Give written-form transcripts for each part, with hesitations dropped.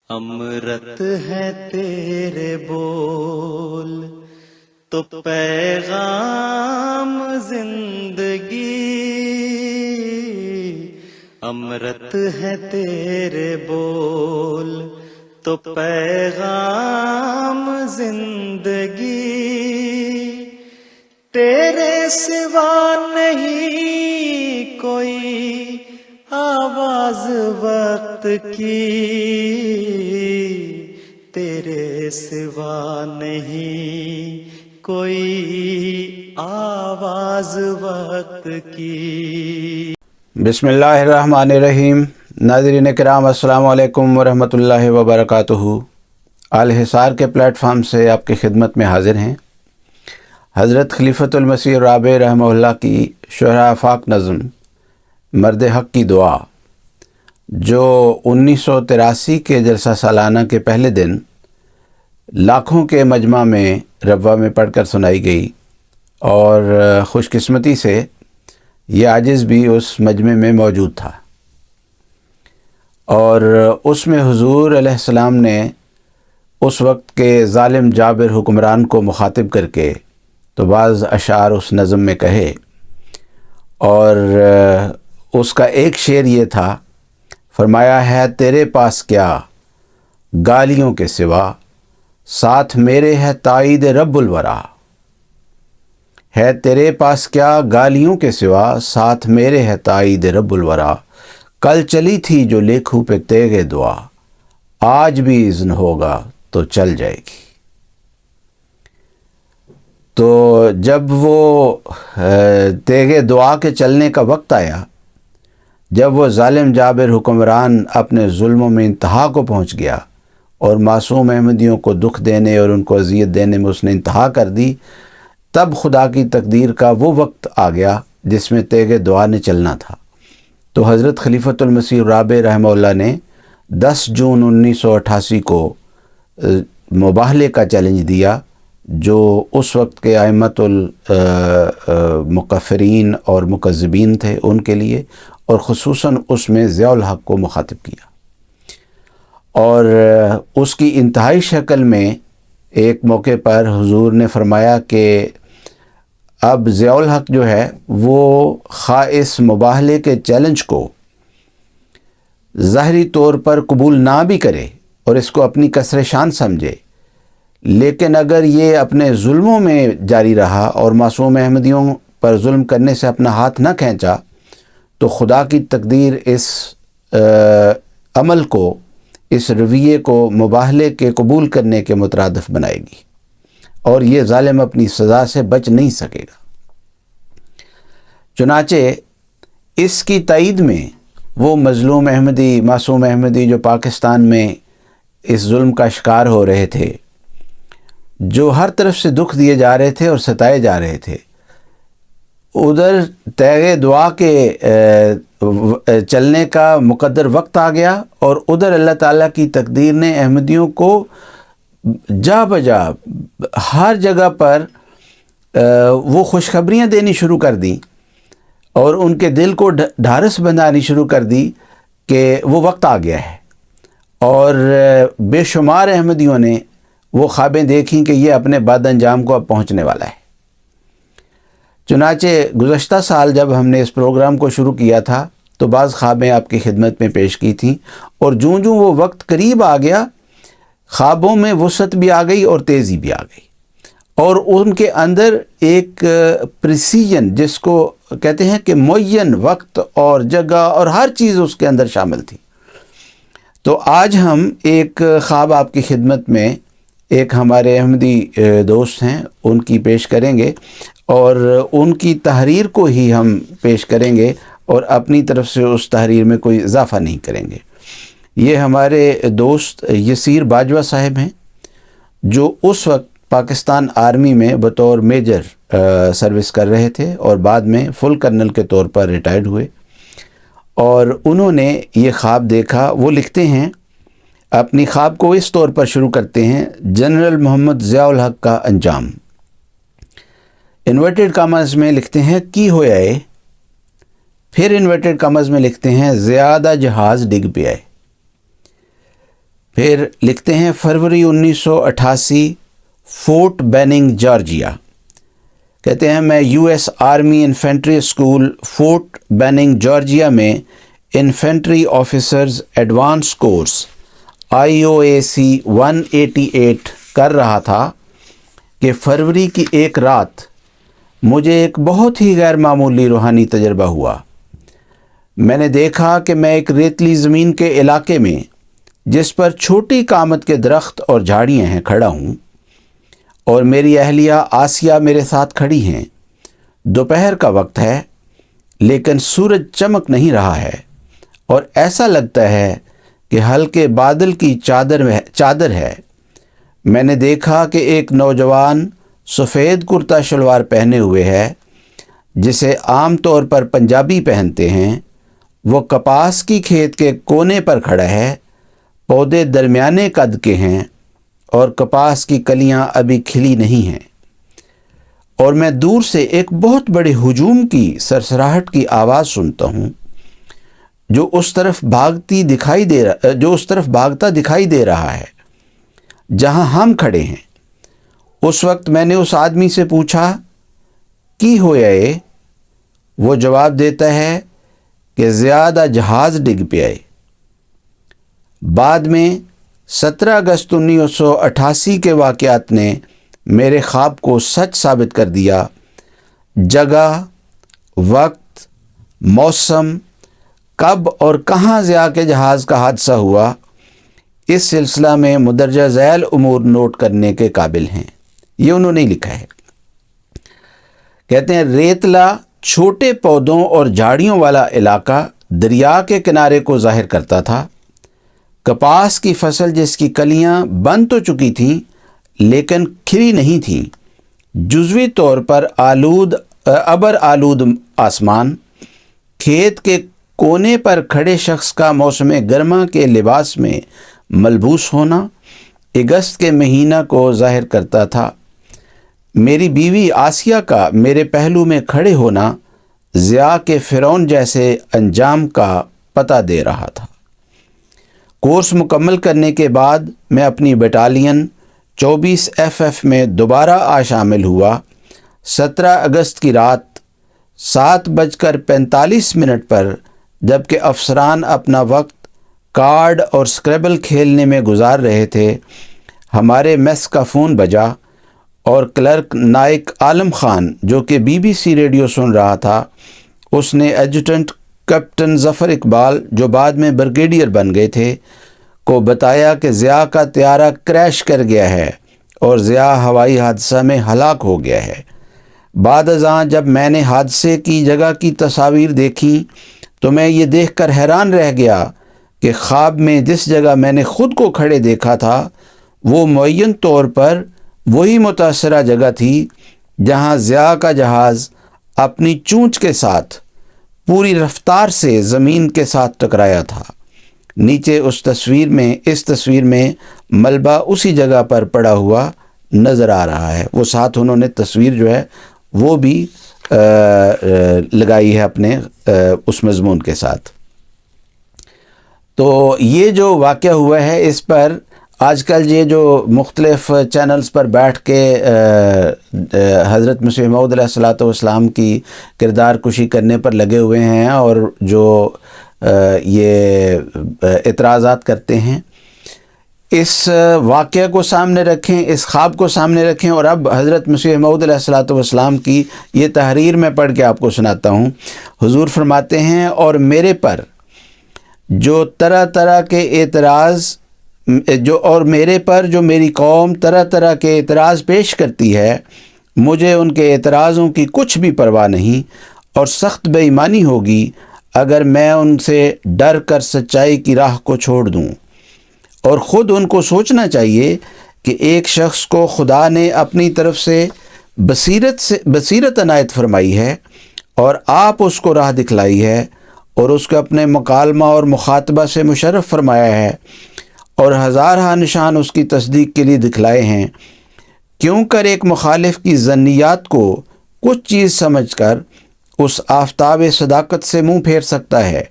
امرت ہے تیرے بول تو پیغام زندگی، امرت ہے تیرے بول تو پیغام زندگی، تیرے سوا نہیں کوئی آواز وقت کی، تیرے سوا نہیں کوئی آواز وقت کی۔ بسم اللہ الرحمن الرحیم۔ ناظرین کرام السلام علیکم ورحمۃ اللہ وبرکاتہ۔ الحصار کے پلیٹ فارم سے آپ کی خدمت میں حاضر ہیں حضرت خلیفۃ المسیح الرابع رحمہ اللہ کی شہرۂ آفاق نظم مرد حق کی دعا، جو 1983 کے جلسہ سالانہ کے پہلے دن لاکھوں کے مجمع میں ربوہ میں پڑھ کر سنائی گئی، اور خوش قسمتی سے یہ عاجز بھی اس مجمع میں موجود تھا، اور اس میں حضور علیہ السلام نے اس وقت کے ظالم جابر حکمران کو مخاطب کر کے تو بعض اشعار اس نظم میں کہے، اور اس کا ایک شعر یہ تھا، فرمایا ہے تیرے پاس کیا گالیوں کے سوا، ساتھ میرے ہے تائید رب الورا، ہے تیرے پاس کیا گالیوں کے سوا، ساتھ میرے ہے تائید رب الورا، کل چلی تھی جو لیکھوں پہ تیغ دعا، آج بھی اذن ہوگا تو چل جائے گی۔ تو جب وہ تیغ دعا کے چلنے کا وقت آیا، جب وہ ظالم جابر حکمران اپنے ظلموں میں انتہا کو پہنچ گیا اور معصوم احمدیوں کو دکھ دینے اور ان کو اذیت دینے میں اس نے انتہا کر دی، تب خدا کی تقدیر کا وہ وقت آ گیا جس میں تیغ دعا نے چلنا تھا۔ تو حضرت خلیفۃ المسیح الرابع رحمہ اللہ نے 10 جون 1988 کو مباہلے کا چیلنج دیا، جو اس وقت کے ائمۃ المکفرین اور مکذبین تھے ان کے لیے، اور خصوصاً اس میں ضیاء الحق کو مخاطب کیا، اور اس کی انتہائی شکل میں ایک موقع پر حضور نے فرمایا کہ اب ضیاء الحق جو ہے وہ خاص مباہلے کے چیلنج کو ظاہری طور پر قبول نہ بھی کرے اور اس کو اپنی کسر شان سمجھے، لیکن اگر یہ اپنے ظلموں میں جاری رہا اور معصوم احمدیوں پر ظلم کرنے سے اپنا ہاتھ نہ کھینچا، تو خدا کی تقدیر اس عمل کو، اس رویے کو مباہلے کے قبول کرنے کے مترادف بنائے گی، اور یہ ظالم اپنی سزا سے بچ نہیں سکے گا۔ چنانچہ اس کی تائید میں وہ مظلوم احمدی، معصوم احمدی جو پاکستان میں اس ظلم کا شکار ہو رہے تھے، جو ہر طرف سے دکھ دیے جا رہے تھے اور ستائے جا رہے تھے، ادھر تیغ دعا کے چلنے کا مقدر وقت آ گیا، اور ادھر اللہ تعالیٰ کی تقدیر نے احمدیوں کو جا بجا ہر جگہ پر وہ خوشخبریاں دینی شروع کر دیں، اور ان کے دل کو ڈھارس بندھانی شروع کر دی کہ وہ وقت آ گیا ہے، اور بے شمار احمدیوں نے وہ خوابیں دیکھیں کہ یہ اپنے بعد انجام کو اب پہنچنے والا ہے۔ چنانچہ گزشتہ سال جب ہم نے اس پروگرام کو شروع کیا تھا تو بعض خوابیں آپ کی خدمت میں پیش کی تھیں، اور جوں جوں وہ وقت قریب آ گیا، خوابوں میں وسعت بھی آ گئی اور تیزی بھی آ گئی، اور ان کے اندر ایک پریسیجن، جس کو کہتے ہیں کہ معین وقت اور جگہ اور ہر چیز اس کے اندر شامل تھی۔ تو آج ہم ایک خواب آپ کی خدمت میں ایک ہمارے احمدی دوست ہیں ان کی پیش کریں گے، اور ان کی تحریر کو ہی ہم پیش کریں گے، اور اپنی طرف سے اس تحریر میں کوئی اضافہ نہیں کریں گے۔ یہ ہمارے دوست یسیر باجوہ صاحب ہیں، جو اس وقت پاکستان آرمی میں بطور میجر سروس کر رہے تھے، اور بعد میں فل کرنل کے طور پر ریٹائرڈ ہوئے، اور انہوں نے یہ خواب دیکھا۔ وہ لکھتے ہیں، اپنی خواب کو اس طور پر شروع کرتے ہیں، جنرل محمد ضیاء الحق کا انجام۔ انورٹڈ کامز میں لکھتے ہیں کی ہویا ہے، پھر انورٹڈ کامز میں لکھتے ہیں زیادہ جہاز ڈگ پہ آئے۔ پھر لکھتے ہیں فروری 1988 فورٹ بیننگ جارجیا. کہتے ہیں میں U S army infantry school fort banning Georgia میں infantry officers advance course IOAC 188 کر رہا تھا کہ فروری کی ایک رات مجھے ایک بہت ہی غیر معمولی روحانی تجربہ ہوا. میں نے دیکھا کہ میں ایک ریتلی زمین کے علاقے میں جس پر چھوٹی کامت کے درخت اور جھاڑیاں ہیں کھڑا ہوں، اور میری اہلیہ آسیہ میرے ساتھ کھڑی ہیں. دوپہر کا وقت ہے لیکن سورج چمک نہیں رہا ہے اور ایسا لگتا ہے کہ ہلکے بادل کی چادر ہے. میں نے دیکھا کہ ایک نوجوان سفید کرتا شلوار پہنے ہوئے ہے جسے عام طور پر پنجابی پہنتے ہیں. وہ کپاس کی کھیت کے کونے پر کھڑا ہے. پودے درمیانے قد کے ہیں اور کپاس کی کلیاں ابھی کھلی نہیں ہیں، اور میں دور سے ایک بہت بڑے ہجوم کی سرسراہٹ کی آواز سنتا ہوں جو اس طرف بھاگتا دکھائی دے رہا ہے جہاں ہم کھڑے ہیں. اس وقت میں نے اس آدمی سے پوچھا کی ہویا ہے؟ وہ جواب دیتا ہے کہ زیادہ جہاز ڈگ پہ آئے. بعد میں 17 اگست 1988 کے واقعات نے میرے خواب کو سچ ثابت کر دیا. جگہ، وقت، موسم، کب اور کہاں ضیاء کے جہاز کا حادثہ ہوا، اس سلسلہ میں مندرجہ ذیل امور نوٹ کرنے کے قابل ہیں. یہ انہوں نے لکھا ہے. کہتے ہیں ریتلا چھوٹے پودوں اور جھاڑیوں والا علاقہ دریا کے کنارے کو ظاہر کرتا تھا. کپاس کی فصل جس کی کلیاں بند تو چکی تھیں لیکن کھلی نہیں تھیں. جزوی طور پر ابر آلود آسمان، کھیت کے کونے پر کھڑے شخص کا موسم گرما کے لباس میں ملبوس ہونا اگست کے مہینہ کو ظاہر کرتا تھا. میری بیوی آسیہ کا میرے پہلو میں کھڑے ہونا ضیاء کے فرعون جیسے انجام کا پتہ دے رہا تھا. کورس مکمل کرنے کے بعد میں اپنی بٹالین 24 FF میں دوبارہ شامل ہوا. 17 اگست کی رات 7:45 پر جبکہ افسران اپنا وقت کارڈ اور اسکریبل کھیلنے میں گزار رہے تھے، ہمارے میس کا فون بجا اور کلرک نائک عالم خان جو کہ BBC ریڈیو سن رہا تھا، اس نے ایڈجوٹنٹ کیپٹن ظفر اقبال جو بعد میں بریگیڈیئر بن گئے تھے کو بتایا کہ ضیاء کا طیارہ کریش کر گیا ہے اور ضیاء ہوائی حادثہ میں ہلاک ہو گیا ہے. بعد ازاں جب میں نے حادثے کی جگہ کی تصاویر دیکھیں تو میں یہ دیکھ کر حیران رہ گیا کہ خواب میں جس جگہ میں نے خود کو کھڑے دیکھا تھا وہ معین طور پر وہی متاثرہ جگہ تھی جہاں ضیاء کا جہاز اپنی چونچ کے ساتھ پوری رفتار سے زمین کے ساتھ ٹکرایا تھا. نیچے اس تصویر میں ملبہ اسی جگہ پر پڑا ہوا نظر آ رہا ہے. وہ ساتھ انہوں نے تصویر جو ہے وہ بھی لگائی ہے اپنے اس مضمون کے ساتھ. تو یہ جو واقعہ ہوا ہے اس پر آج کل یہ جو مختلف چینلز پر بیٹھ کے حضرت مسیح موعود علیہ الصلوۃ والسلام کی کردار کشی کرنے پر لگے ہوئے ہیں اور جو یہ اعتراضات کرتے ہیں، اس واقعہ کو سامنے رکھیں، اس خواب کو سامنے رکھیں. اور اب حضرت مسیح موعود علیہ الصلوۃ والسلام کی یہ تحریر میں پڑھ کے آپ کو سناتا ہوں. حضور فرماتے ہیں اور میرے پر جو میری قوم طرح طرح کے اعتراض پیش کرتی ہے، مجھے ان کے اعتراضوں کی کچھ بھی پرواہ نہیں اور سخت بے ایمانی ہوگی اگر میں ان سے ڈر کر سچائی کی راہ کو چھوڑ دوں. اور خود ان کو سوچنا چاہیے کہ ایک شخص کو خدا نے اپنی طرف سے بصیرت عنایت فرمائی ہے اور آپ اس کو راہ دکھلائی ہے اور اس کو اپنے مکالمہ اور مخاطبہ سے مشرف فرمایا ہے اور ہزارہ نشان اس کی تصدیق کے لیے دکھلائے ہیں. کیوں کر ایک مخالف کی ظنیات کو کچھ چیز سمجھ کر اس آفتاب صداقت سے منہ پھیر سکتا ہے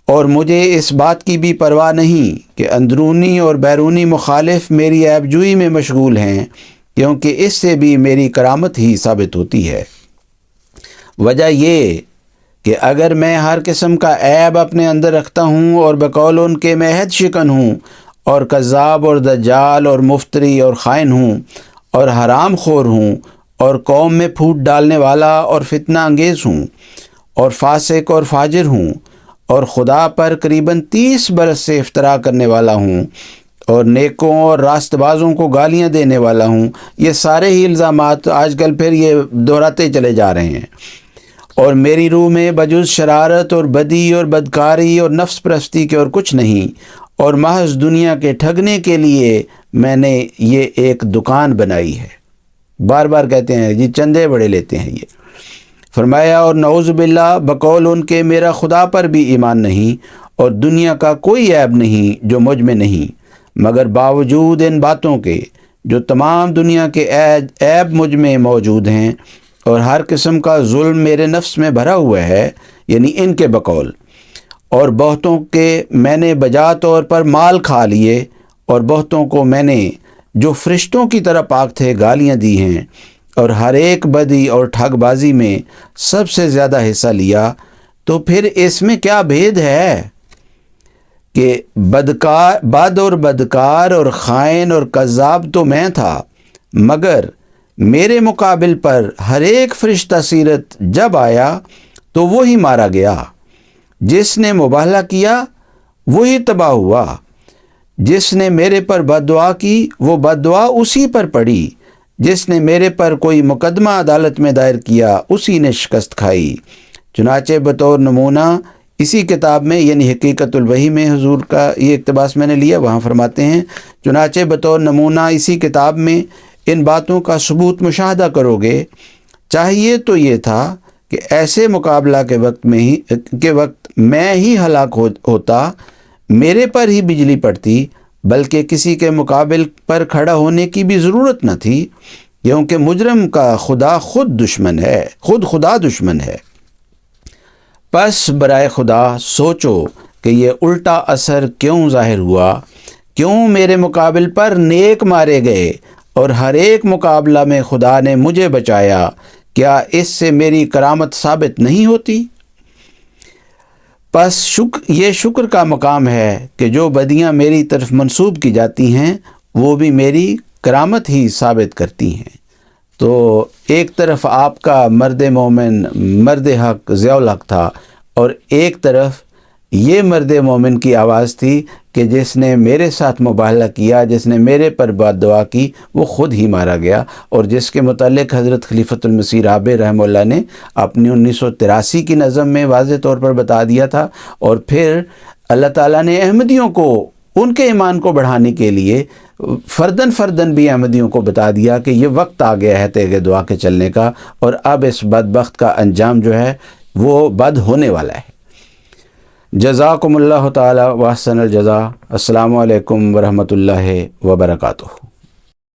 اور مجھے اس بات کی بھی پرواہ نہیں کہ اندرونی اور بیرونی مخالف میری عیب جوئی میں مشغول ہیں، کیونکہ اس سے بھی میری کرامت ہی ثابت ہوتی ہے۔ وجہ یہ کہ اگر میں ہر قسم کا عیب اپنے اندر رکھتا ہوں اور بقول ان کے میں عہد شکن ہوں اور کذاب اور دجال اور مفتری اور خائن ہوں اور حرام خور ہوں اور قوم میں پھوٹ ڈالنے والا اور فتنہ انگیز ہوں اور فاسق اور فاجر ہوں اور خدا پر قریباً 30 برس سے افطرا کرنے والا ہوں اور نیکوں اور راست بازوں کو گالیاں دینے والا ہوں، یہ سارے ہی الزامات آج کل پھر یہ دہراتے چلے جا رہے ہیں، اور میری روح میں بجز شرارت اور بدی اور بدکاری اور نفس پرستی کے اور کچھ نہیں، اور محض دنیا کے ٹھگنے کے لیے میں نے یہ ایک دکان بنائی ہے۔ بار بار کہتے ہیں جی چندے بڑے لیتے ہیں یہ۔ فرمایا اور نعوذ باللہ بقول ان کے میرا خدا پر بھی ایمان نہیں اور دنیا کا کوئی عیب نہیں جو مجھ میں نہیں، مگر باوجود ان باتوں کے جو تمام دنیا کے عیب مجھ میں موجود ہیں اور ہر قسم کا ظلم میرے نفس میں بھرا ہوا ہے، یعنی ان کے بقول، اور بہتوں کے میں نے بجا طور پر مال کھا لیے اور بہتوں کو میں نے جو فرشتوں کی طرح پاک تھے گالیاں دی ہیں، اور ہر ایک بدی اور ٹھگ بازی میں سب سے زیادہ حصہ لیا، تو پھر اس میں کیا بھید ہے کہ بد اور بدکار اور خائن اور کذاب تو میں تھا، مگر میرے مقابل پر ہر ایک فرشتہ سیرت جب آیا تو وہی مارا گیا، جس نے مباہلہ کیا وہی تباہ ہوا، جس نے میرے پر بد دعا کی وہ بد دعا اسی پر پڑی، جس نے میرے پر کوئی مقدمہ عدالت میں دائر کیا اسی نے شکست کھائی۔ چنانچہ بطور نمونہ اسی کتاب میں، یعنی حقیقت الوحی میں حضور کا یہ اقتباس میں نے لیا، وہاں فرماتے ہیں چنانچہ بطور نمونہ اسی کتاب میں ان باتوں کا ثبوت مشاہدہ کرو گے۔ چاہیے تو یہ تھا کہ ایسے مقابلہ کے وقت میں ہی ہلاک ہوتا، میرے پر ہی بجلی پڑتی، بلکہ کسی کے مقابل پر کھڑا ہونے کی بھی ضرورت نہ تھی، کیونکہ مجرم کا خدا خود خدا دشمن ہے۔ پس برائے خدا سوچو کہ یہ الٹا اثر کیوں ظاہر ہوا، کیوں میرے مقابل پر نیک مارے گئے اور ہر ایک مقابلہ میں خدا نے مجھے بچایا، کیا اس سے میری کرامت ثابت نہیں ہوتی؟ پس یہ شکر کا مقام ہے کہ جو بدیاں میری طرف منسوب کی جاتی ہیں وہ بھی میری کرامت ہی ثابت کرتی ہیں۔ تو ایک طرف آپ کا مرد مومن، مرد حق ضیاء الحق تھا، اور ایک طرف یہ مرد مومن کی آواز تھی کہ جس نے میرے ساتھ مباہلہ کیا، جس نے میرے پر بد دعا کی، وہ خود ہی مارا گیا، اور جس کے متعلق حضرت خلیفۃ المسیح رابع رحمہ اللہ نے اپنی 1983 کی نظم میں واضح طور پر بتا دیا تھا، اور پھر اللہ تعالیٰ نے احمدیوں کو ان کے ایمان کو بڑھانے کے لیے فردن بھی احمدیوں کو بتا دیا کہ یہ وقت آ گیا ہے تیغ دعا کے چلنے کا، اور اب اس بدبخت کا انجام جو ہے وہ بد ہونے والا ہے۔ جزاکم اللہ تعالی واحسن الجزا۔ السلام علیکم ورحمۃ اللہ وبرکاتہ۔